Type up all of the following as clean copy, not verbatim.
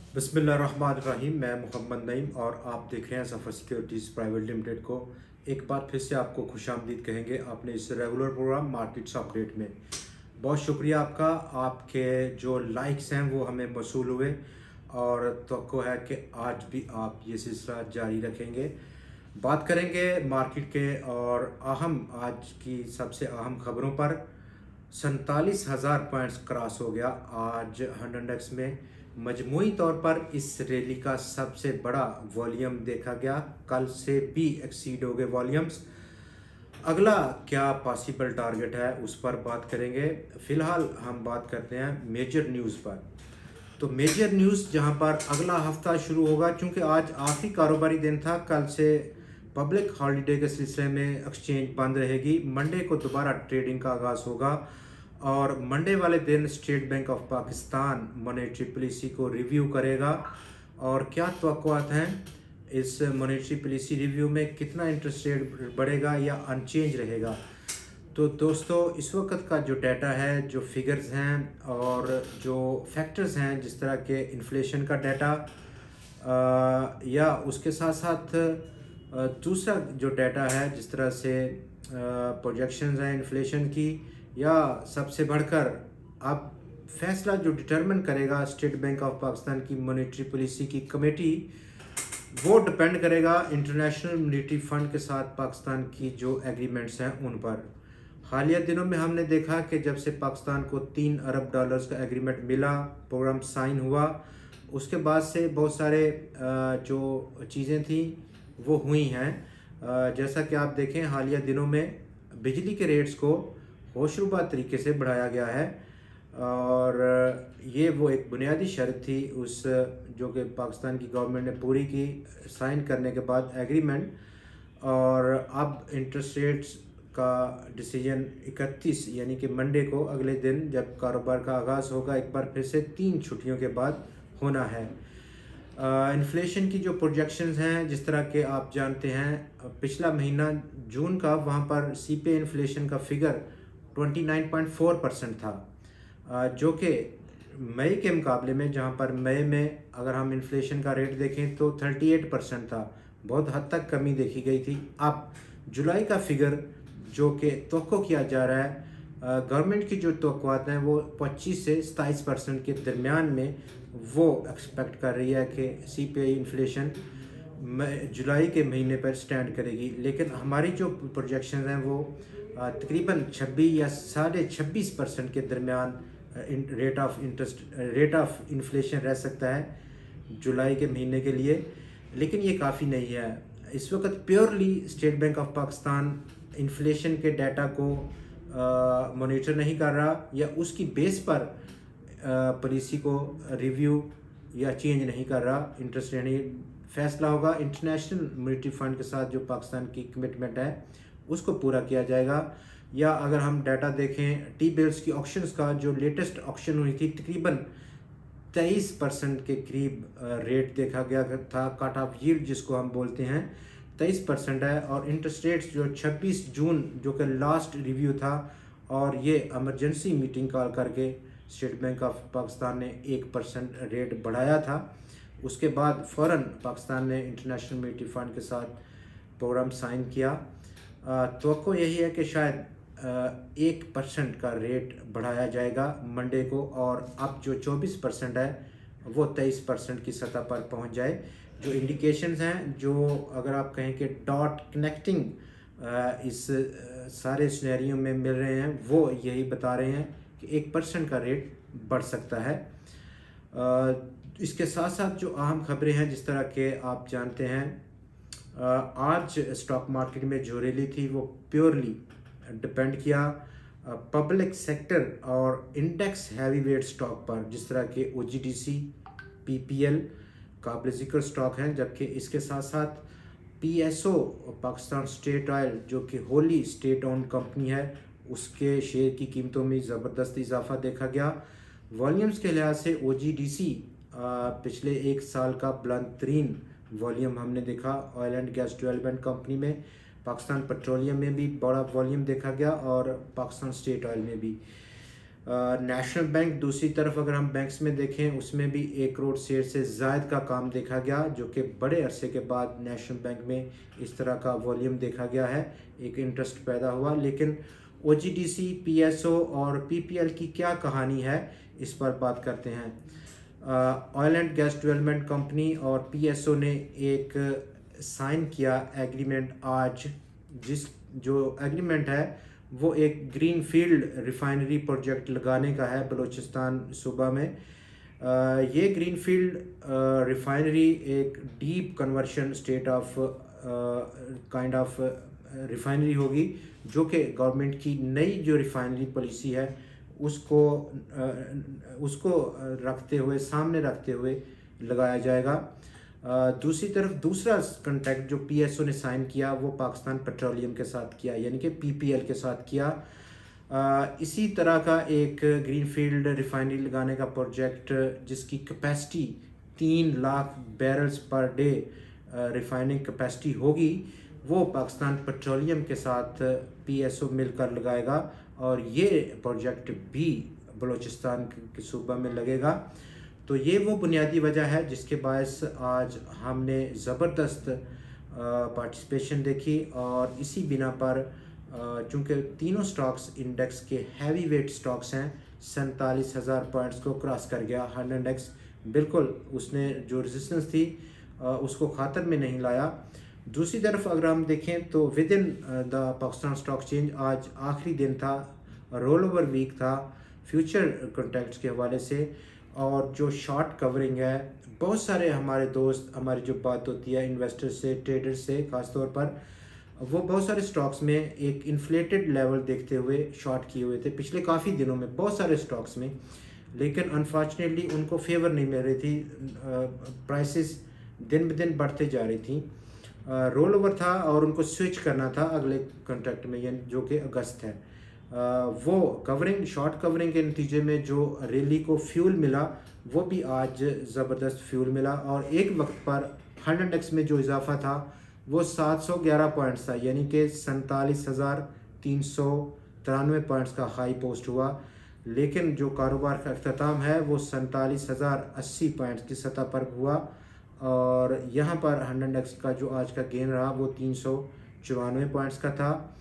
बिस्मिल्लाहिर्रहमानिर्रहीम। मैं मोहम्मद नईम और आप देख रहे हैं सफ़र सिक्योरिटीज़ प्राइवेट लिमिटेड को। एक बार फिर से आपको खुशामदीद कहेंगे अपने इस रेगुलर प्रोग्राम मार्केट्स अपडेट में। बहुत शुक्रिया आपका। आपके जो लाइक्स हैं वो हमें मौसूल हुए और तवक्को है कि आज भी आप ये सिलसिला जारी रखेंगे। बात करेंगे मार्केट के और आज की सबसे अहम खबरों पर। 47,000 पॉइंट्स क्रॉस हो गया आज इंडेक्स में। मजमूई तौर पर इस रैली का सबसे बड़ा वॉल्यूम देखा गया, कल से भी एक्सीड हो गए वॉल्यूम्स। अगला क्या पॉसिबल टारगेट है उस पर बात करेंगे। फिलहाल हम बात करते हैं मेजर न्यूज़ पर। तो मेजर न्यूज़ जहां पर अगला हफ्ता शुरू होगा, क्योंकि आज आखिरी कारोबारी दिन था, कल से पब्लिक हॉलीडे के सिलसिले में एक्सचेंज बंद रहेगी। मंडे को दोबारा ट्रेडिंग का आगाज़ होगा और मंडे वाले दिन state bank of Pakistan monetary policy को रिव्यू करेगा। और क्या तवक्कुआत हैं इस मॉनेटरी पॉलिसी रिव्यू में, कितना इंटरेस्ट रेट बढ़ेगा या अनचेंज रहेगा। तो दोस्तों, इस वक्त का जो डाटा है, जो फिगर्स हैं और जो फैक्टर्स हैं, जिस तरह के इन्फ्लेशन का डाटा या उसके साथ साथ दूसरा जो डाटा है, जिस तरह से प्रोजेक्शंस हैं इन्फ्लेशन की, या सबसे बढ़कर अब फैसला जो डिटरमिन करेगा स्टेट बैंक ऑफ पाकिस्तान की मॉनेटरी पॉलिसी की कमेटी, वो डिपेंड करेगा इंटरनेशनल मॉनेटरी फंड के साथ पाकिस्तान की जो एग्रीमेंट्स हैं उन पर। हालिया दिनों में हमने देखा कि जब से पाकिस्तान को $3 अरब का एग्रीमेंट मिला, प्रोग्राम साइन हुआ, उसके बाद से बहुत सारे जो चीज़ें थी वो हुई हैं। जैसा कि आप देखें, हालिया दिनों में बिजली के रेट्स को होशरुबा तरीके से बढ़ाया गया है और ये वो एक बुनियादी शर्त थी उस जो कि पाकिस्तान की गवर्नमेंट ने पूरी की साइन करने के बाद एग्रीमेंट। और अब इंटरेस्ट रेट्स का डिसीजन 31 यानी कि मंडे को, अगले दिन जब कारोबार का आगाज़ होगा, एक बार फिर से 3 छुट्टियों के बाद होना है। इन्फ्लेशन की जो प्रोजेक्शंस हैं, जिस तरह के आप जानते हैं, पिछला महीना जून का, वहाँ पर सीपीआई इन्फ्लेशन का फिगर 29.4% था, जो कि मई के मुकाबले में, जहाँ पर मई में अगर हम इन्फ्लेशन का रेट देखें तो 38% था, बहुत हद तक कमी देखी गई थी। अब जुलाई का फिगर जो कि तवक्को किया जा रहा है, गवर्नमेंट की जो तवक्कुआत हैं वो 25 से 27% के दरमियान में वो एक्सपेक्ट कर रही है कि सीपीआई इन्फ्लेशन जुलाई के महीने पर स्टैंड करेगी। लेकिन हमारी जो प्रोजेक्शन हैं वो तकरीबन 26 या 26.5% के दरमियान रेट ऑफ इन्फ्लेशन रह सकता है जुलाई के महीने के लिए। लेकिन ये काफ़ी नहीं है। इस वक्त purely state bank of Pakistan inflation के डाटा को मॉनिटर नहीं कर रहा या उसकी बेस पर पॉलिसी को रिव्यू या चेंज नहीं कर रहा। इंटरेस्ट रेट फैसला होगा इंटरनेशनल मॉनेटरी फंड के साथ, जो पाकिस्तान की कमिटमेंट है उसको पूरा किया जाएगा। या अगर हम डाटा देखें टी बिल्स की ऑक्शंस का, जो लेटेस्ट ऑक्शन हुई थी, तकरीबन 23% के करीब रेट देखा गया था। कट ऑफ यील्ड जिसको हम बोलते हैं 23% है। और इंटरेस्ट रेट्स जो 26 जून जो कि लास्ट रिव्यू था, और ये इमरजेंसी मीटिंग कॉल करके स्टेट बैंक ऑफ पाकिस्तान ने 1% रेट बढ़ाया था। उसके बाद फ़ौरन पाकिस्तान ने इंटरनेशनल मॉनेटरी फंड के साथ प्रोग्राम साइन किया। तो यही है कि शायद 1% का रेट बढ़ाया जाएगा मंडे को, और अब जो 24% है वो 23% की सतह पर पहुंच जाए। जो इंडिकेशंस हैं, जो अगर आप कहें कि डॉट कनेक्टिंग इस सारे सिनेरियो में मिल रहे हैं, वो यही बता रहे हैं कि 1% का रेट बढ़ सकता है। इसके साथ साथ जो अहम खबरें हैं, जिस तरह के आप जानते हैं, आज स्टॉक मार्केट में जो रैली थी वो प्योरली डिपेंड किया पब्लिक सेक्टर और इंडेक्स हैवी वेट स्टॉक पर, जिस तरह के ओजीडीसी, पीपीएल काबिल ज़िक्र स्टॉक हैं। जबकि इसके साथ साथ पीएसओ पाकिस्तान स्टेट ऑयल, जो कि होली स्टेट ओन कंपनी है, उसके शेयर की कीमतों में ज़बरदस्त इजाफा देखा गया। वॉल्यूम्स के लिहाज से ओजीडीसी पिछले एक साल का बुलंद तरीन वॉल्यूम हमने देखा। Oil and gas development company में, पाकिस्तान पेट्रोलियम में भी बड़ा वॉल्यूम देखा गया और पाकिस्तान स्टेट ऑयल में भी। नेशनल बैंक दूसरी तरफ अगर हम बैंक्स में देखें उसमें भी 1 करोड़ शेयर से ज़ायद का काम देखा गया, जो कि बड़े अरसे के बाद नेशनल बैंक में इस तरह का वॉल्यूम देखा गया है, एक इंटरेस्ट पैदा हुआ। लेकिन ओजीडीसी, पीएसओ और पीपीएल की क्या कहानी है, इस पर बात करते हैं। Oil and gas development company और पीएसओ ने एक साइन किया एग्रीमेंट आज, जो एग्रीमेंट है वो एक ग्रीन फील्ड रिफाइनरी प्रोजेक्ट लगाने का है बलूचिस्तान सूबा में। ये ग्रीन फील्ड रिफाइनरी एक deep conversion state of kind of refinery होगी, जो कि गवर्नमेंट की नई जो रिफाइनरी पॉलिसी है उसको रखते हुए, सामने रखते हुए लगाया जाएगा। दूसरी तरफ दूसरा कॉन्ट्रैक्ट जो पीएसओ ने साइन किया वो पाकिस्तान पेट्रोलियम के साथ किया, यानी कि पीपीएल के साथ किया। इसी तरह का एक ग्रीनफील्ड रिफाइनरी लगाने का प्रोजेक्ट जिसकी capacity 3 lakh barrels per day refining capacity होगी, वो पाकिस्तान पेट्रोलियम के साथ पीएसओ मिलकर लगाएगा और ये प्रोजेक्ट भी बलूचिस्तान के सूबा में लगेगा। तो ये वो बुनियादी वजह है जिसके बायस आज हमने ज़बरदस्त पार्टिसिपेशन देखी, और इसी बिना पर चूँकि तीनों स्टॉक्स इंडेक्स के हैवी वेट स्टॉक्स हैं, 47,000 पॉइंट्स को क्रॉस कर गया। हंड इंडेक्स बिल्कुल उसने जो रेजिस्टेंस थी उसको खातर में नहीं लाया। दूसरी तरफ अगर हम देखें तो with in the Pakistan stock exchange आज आखिरी दिन था, रोल ओवर वीक था फ्यूचर कॉन्ट्रैक्ट्स के हवाले से, और जो शॉर्ट कवरिंग है, बहुत सारे हमारे दोस्त, हमारी जो बात होती है इन्वेस्टर से, ट्रेडर से ख़ास तौर पर, वो बहुत सारे स्टॉक्स में एक इन्फ्लेटेड लेवल देखते हुए शॉर्ट किए हुए थे पिछले काफ़ी दिनों में बहुत सारे स्टॉक्स में, लेकिन अनफॉर्चुनेटली उनको फेवर नहीं मिल रही थी, प्राइसेस दिन ब दिन बढ़ते जा रही थी। रोल ओवर था और उनको स्विच करना था अगले कॉन्ट्रैक्ट में, यानी जो कि अगस्त है। वो कवरिंग, शॉर्ट कवरिंग के नतीजे में जो रैली को फ्यूल मिला वो भी आज ज़बरदस्त फ्यूल मिला, और एक वक्त पर हंड इंडेक्स में जो इजाफा था वो 711 पॉइंट्स था, यानी कि 47,393 पॉइंट्स का हाई पोस्ट हुआ। लेकिन जो कारोबार का अख्ताम है वो 47,080 पॉइंट्स की सतह पर हुआ, और यहाँ पर हंड इंडेक्स का जो आज का गेन रहा वो 394 पॉइंट्स का था।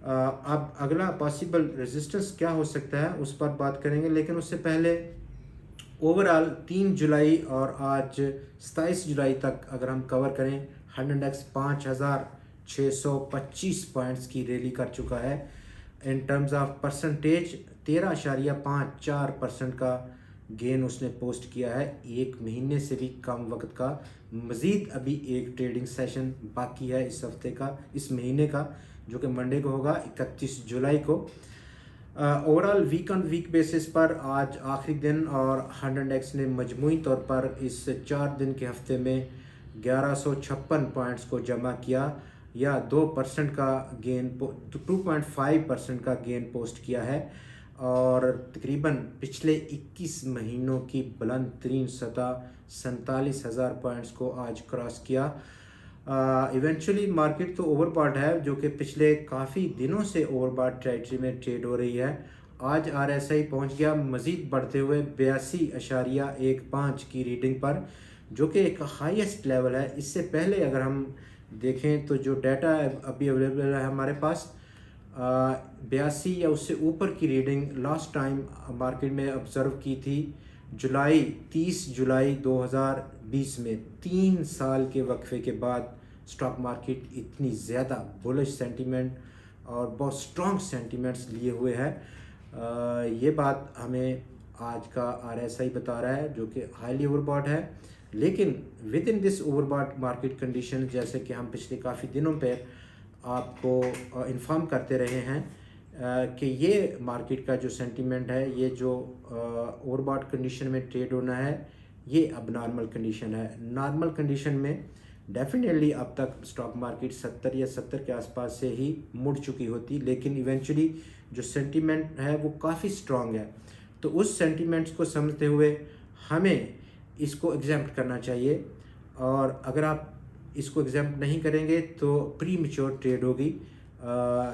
अब अगला पॉसिबल रेजिस्टेंस क्या हो सकता है उस पर बात करेंगे, लेकिन उससे पहले ओवरऑल 3 जुलाई और आज 27 जुलाई तक अगर हम कवर करें, हंड इंडेक्स 5,625 पॉइंट्स की रैली कर चुका है। इन टर्म्स ऑफ परसेंटेज 13.54% का गेन उसने पोस्ट किया है, एक महीने से भी कम वक्त का। मज़ीद अभी एक ट्रेडिंग सेशन बाकी है इस हफ्ते का, इस महीने का, जो कि मंडे को होगा 31 जुलाई को। Overall week on week basis पर आज आखिरी दिन, और हंड इंडेक्स ने मजमूई तौर पर इस 4 दिन के हफ्ते में 1156 पॉइंट्स को जमा किया, या 2% का गेन, 2.5% का गेन पोस्ट किया है, और तकरीबन पिछले 21 महीनों की बुलंद तरीन सतह 47,000 पॉइंट्स को आज क्रॉस किया। इवेंचुअली मार्केट तो ओवरबॉट है, जो कि पिछले काफ़ी दिनों से ओवरबॉट टेरिटरी में ट्रेड हो रही है। आज आरएसआई पहुंच गया मज़ीद बढ़ते हुए 82.15 की रीडिंग पर, जो कि एक हाईएस्ट लेवल है। इससे पहले अगर हम देखें तो जो डाटा अभी अवेलेबल है हमारे पास, 82 या उससे ऊपर की रीडिंग लास्ट टाइम मार्केट में ऑब्ज़र्व की थी 30 जुलाई 2020 में। 3 साल के वक्फे के बाद स्टॉक मार्केट इतनी ज़्यादा बुलिश सेंटीमेंट और बहुत स्ट्रॉन्ग सेंटीमेंट्स लिए हुए है। ये बात हमें आज का आरएसआई बता रहा है, जो कि हाईली ओवरबॉट है। लेकिन with in this overbought market condition, जैसे कि हम पिछले काफ़ी दिनों पर आपको इन्फॉर्म करते रहे हैं कि ये मार्केट का जो सेंटीमेंट है, ये जो ओवरबॉट कंडीशन में ट्रेड होना है, ये अब नॉर्मल कंडीशन है। नॉर्मल कंडीशन में डेफिनेटली अब तक स्टॉक मार्केट 70 या 70 के आसपास से ही मुड़ चुकी होती, लेकिन इवेंचुअली जो सेंटीमेंट है वो काफ़ी स्ट्रॉन्ग है। तो उस सेंटीमेंट्स को समझते हुए हमें इसको एग्जाम्प्ट करना चाहिए, और अगर आप इसको एग्जाम्प्ट नहीं करेंगे तो प्री मैच्योर ट्रेड होगी,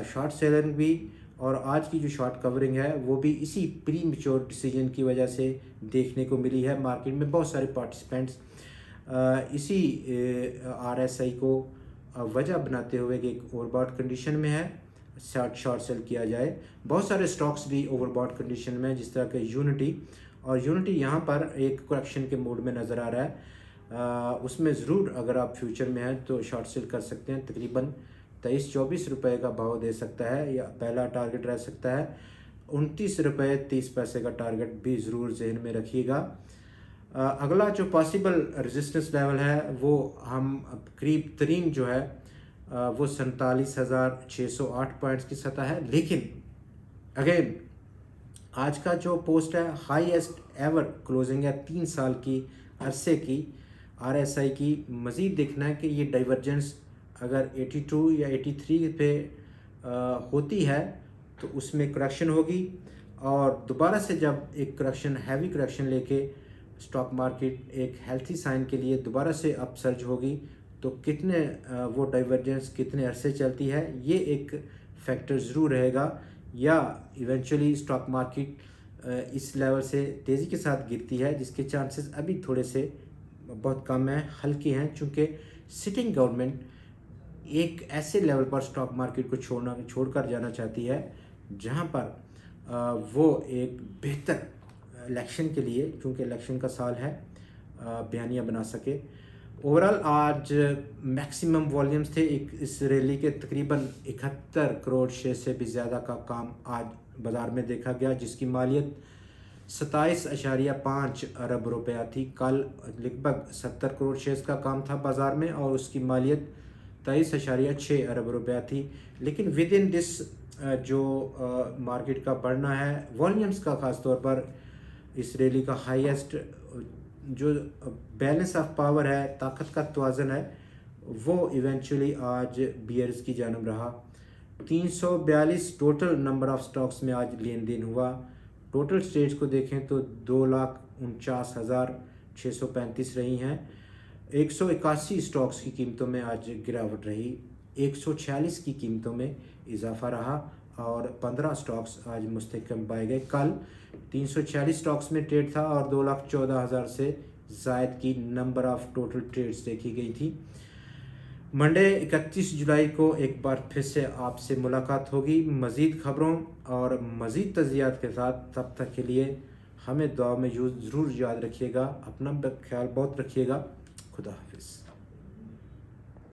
शॉर्ट सेलिंग भी और आज की जो शॉर्ट कवरिंग है वो भी इसी प्री मैच्योर डिसीजन की वजह से देखने को मिली है। मार्केट में बहुत सारे पार्टिसिपेंट्स इसी RSI को वजह बनाते हुए कि एक ओवरबॉट कंडीशन में है, शॉर्ट सेल किया जाए। बहुत सारे स्टॉक्स भी ओवरबॉट कंडीशन में है, जिस तरह के यूनिटी यहाँ पर एक करेक्शन के मोड में नज़र आ रहा है। उसमें ज़रूर अगर आप फ्यूचर में हैं तो शॉर्ट सेल कर सकते हैं। तकरीबन 23-24 रुपये का भाव दे सकता है, या पहला टारगेट रह सकता है। 29 रुपये 30 पैसे का टारगेट भी ज़रूर जहन में रखिएगा। अगला जो पॉसिबल रेजिस्टेंस लेवल है वो हम करीब तरीन जो है वो 47,608 पॉइंट्स की सतह है। लेकिन अगेन आज का जो पोस्ट है हाईएस्ट एवर क्लोजिंग है 3 साल की अरसे की RSI की। मज़ीद देखना है कि ये डाइवर्जेंस अगर 82 या 83 पे होती है तो उसमें करेक्शन होगी, और दोबारा से जब एक करेक्शन हैवी करेक्शन लेके स्टॉक मार्केट एक हेल्थी साइन के लिए दोबारा से अपसर्ज होगी, तो कितने वो डाइवर्जेंस कितने अरसे चलती है ये एक फैक्टर ज़रूर रहेगा, या इवेंचुअली स्टॉक मार्केट इस लेवल से तेज़ी के साथ गिरती है, जिसके चांसेस अभी थोड़े से बहुत कम हैं, हल्के हैं, चूँकि सिटिंग गवर्नमेंट एक ऐसे लेवल पर स्टॉक मार्केट को छोड़कर जाना चाहती है जहां पर वो एक बेहतर इलेक्शन के लिए, क्योंकि इलेक्शन का साल है, बयानियाँ बना सके। ओवरऑल आज मैक्सिमम वॉल्यूम्स थे इस रैली के, तकरीबन 71 करोड़ शेयर से भी ज़्यादा का काम आज बाज़ार में देखा गया, जिसकी मालियत 27.5 अरब रुपया थी। कल लगभग 70 करोड़ शेयर्स का काम था बाज़ार में और उसकी मालियत 23.6 अरब रुपया थी। लेकिन विद इन दिस जो मार्केट का बढ़ना है वॉल्यूम्स का, ख़ास तौर पर इस रैली का हाईएस्ट जो बैलेंस ऑफ पावर है, ताकत का तवाज़न है, वो इवेंचुअली आज बियर्स की जानब रहा। 342 टोटल नंबर ऑफ स्टॉक्स में आज लेन देन हुआ। टोटल स्टेज को देखें तो 2,49,635 रही हैं। 181 स्टॉक्स की कीमतों में आज गिरावट रही, 146 की कीमतों में इजाफा रहा और 15 स्टॉक्स आज मुस्तहकम पाए गए। कल 346 स्टॉक्स में ट्रेड था और 2,14,000 से ज़ायद की नंबर ऑफ टोटल ट्रेड्स देखी गई थी। मंडे 31 जुलाई को एक बार फिर से आपसे मुलाकात होगी मज़ीद ख़बरों और मज़ीद तज़ियात के साथ। तब तक के लिए हमें दुआ में ज़रूर याद रखिएगा। अपना ख्याल बहुत रखिएगा। खुदा हाफिज़।